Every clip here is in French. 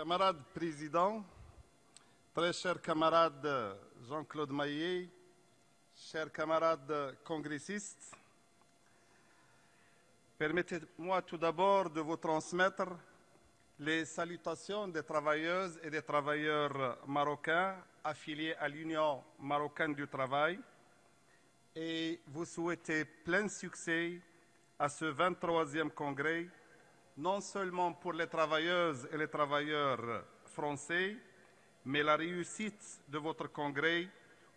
Camarade président, très cher camarade Jean-Claude Maillet, chers camarades congressistes, permettez-moi tout d'abord de vous transmettre les salutations des travailleuses et des travailleurs marocains affiliés à l'Union marocaine du travail et vous souhaiter plein succès à ce 23e congrès, non seulement pour les travailleuses et les travailleurs français, mais la réussite de votre congrès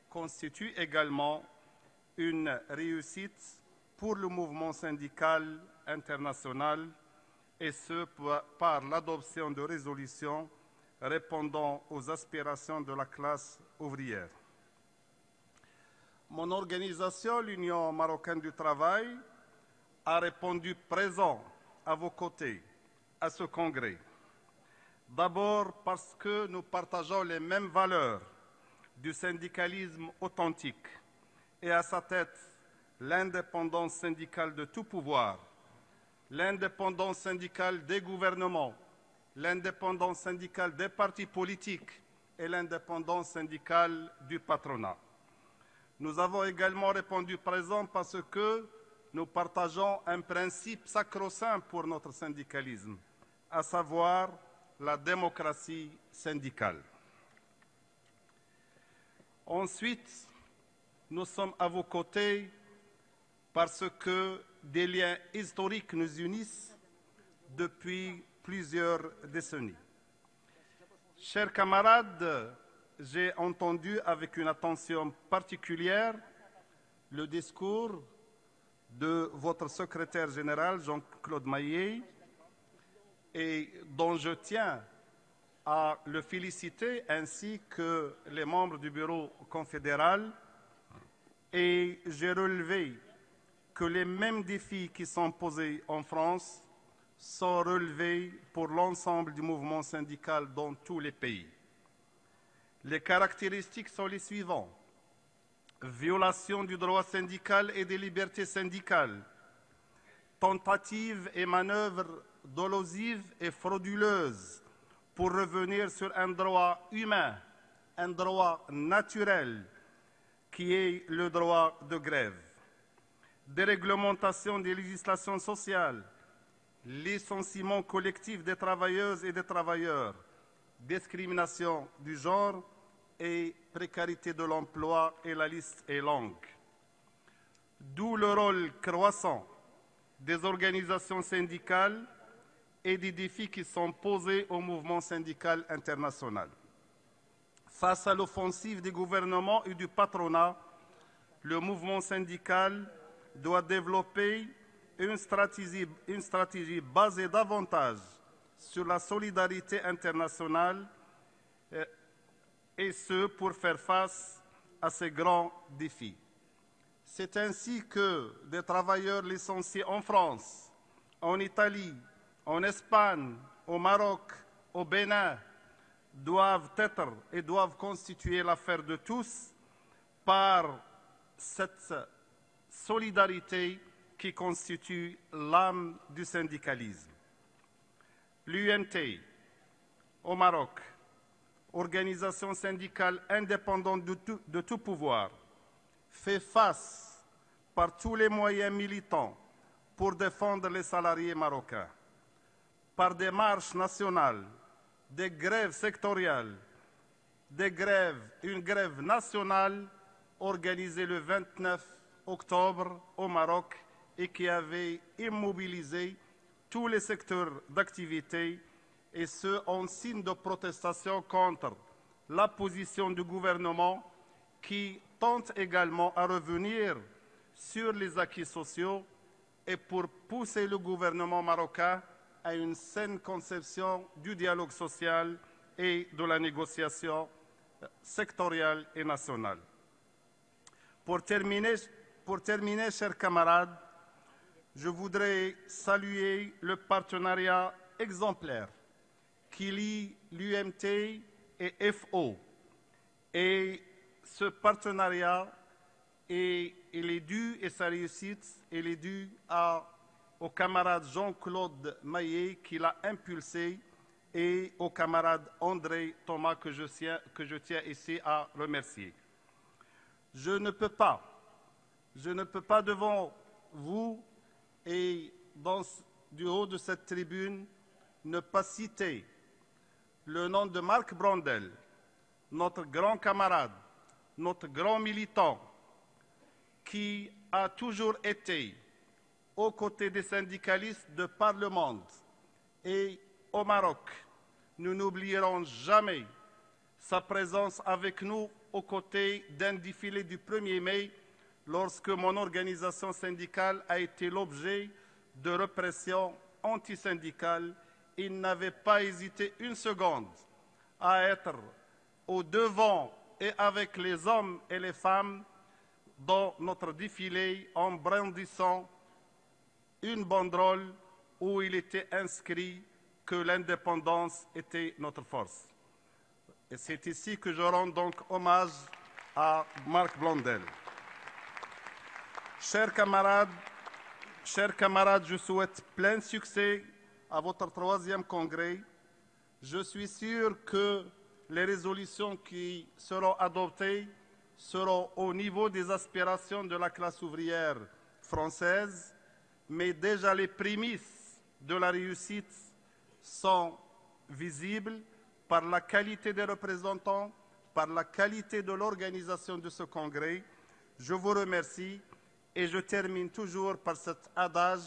constitue également une réussite pour le mouvement syndical international, et ce par l'adoption de résolutions répondant aux aspirations de la classe ouvrière. Mon organisation, l'Union marocaine du travail, a répondu présent à vos côtés à ce congrès. D'abord parce que nous partageons les mêmes valeurs du syndicalisme authentique et à sa tête l'indépendance syndicale de tout pouvoir, l'indépendance syndicale des gouvernements, l'indépendance syndicale des partis politiques et l'indépendance syndicale du patronat. Nous avons également répondu présent parce que nous partageons un principe sacro-saint pour notre syndicalisme, à savoir la démocratie syndicale. Ensuite, nous sommes à vos côtés parce que des liens historiques nous unissent depuis plusieurs décennies. Chers camarades, j'ai entendu avec une attention particulière le discours de votre secrétaire général, Jean-Claude Maillet, et dont je tiens à le féliciter, ainsi que les membres du bureau confédéral. Et j'ai relevé que les mêmes défis qui sont posés en France sont relevés pour l'ensemble du mouvement syndical dans tous les pays. Les caractéristiques sont les suivantes: violation du droit syndical et des libertés syndicales, tentatives et manœuvres dolosives et frauduleuses pour revenir sur un droit humain, un droit naturel, qui est le droit de grève, déréglementation des législations sociales, licenciement collectif des travailleuses et des travailleurs, discrimination du genre et précarité de l'emploi, et la liste est longue. D'où le rôle croissant des organisations syndicales et des défis qui sont posés au mouvement syndical international. Face à l'offensive des gouvernements et du patronat, le mouvement syndical doit développer une stratégie basée davantage sur la solidarité internationale, et ce pour faire face à ces grands défis. C'est ainsi que des travailleurs licenciés en France, en Italie, en Espagne, au Maroc, au Bénin, doivent être et doivent constituer l'affaire de tous par cette solidarité qui constitue l'âme du syndicalisme. L'UMT au Maroc, organisation syndicale indépendante de tout pouvoir, fait face par tous les moyens militants pour défendre les salariés marocains, par des marches nationales, des grèves sectorielles, une grève nationale organisée le 29 octobre au Maroc et qui avait immobilisé tous les secteurs d'activité, et ce en signe de protestation contre la position du gouvernement qui tente également à revenir sur les acquis sociaux et pour pousser le gouvernement marocain à une saine conception du dialogue social et de la négociation sectorielle et nationale. Pour terminer, chers camarades, je voudrais saluer le partenariat exemplaire qui lie l'UMT et FO. Et ce partenariat, il est dû, et sa réussite, il est dû au camarade Jean-Claude Maillet qui l'a impulsé et au camarade André Thomas que je tiens ici à remercier. Je ne peux pas devant vous et du haut de cette tribune ne pas citer le nom de Marc Blondel, notre grand camarade, notre grand militant, qui a toujours été aux côtés des syndicalistes de par le monde. Et au Maroc, nous n'oublierons jamais sa présence avec nous aux côtés d'un défilé du 1er mai, lorsque mon organisation syndicale a été l'objet de répression antisyndicale. Il n'avait pas hésité une seconde à être au devant et avec les hommes et les femmes dans notre défilé en brandissant une banderole où il était inscrit que l'indépendance était notre force. Et c'est ici que je rends donc hommage à Marc Blondel. Chers camarades, je souhaite plein succès à votre 3e congrès. Je suis sûr que les résolutions qui seront adoptées seront au niveau des aspirations de la classe ouvrière française, mais déjà les prémices de la réussite sont visibles par la qualité des représentants, par la qualité de l'organisation de ce congrès. Je vous remercie et je termine toujours par cet adage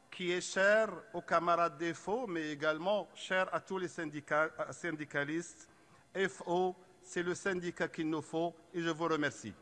qui est cher aux camarades des FO, mais également cher à tous les syndicalistes. FO, c'est le syndicat qu'il nous faut et je vous remercie.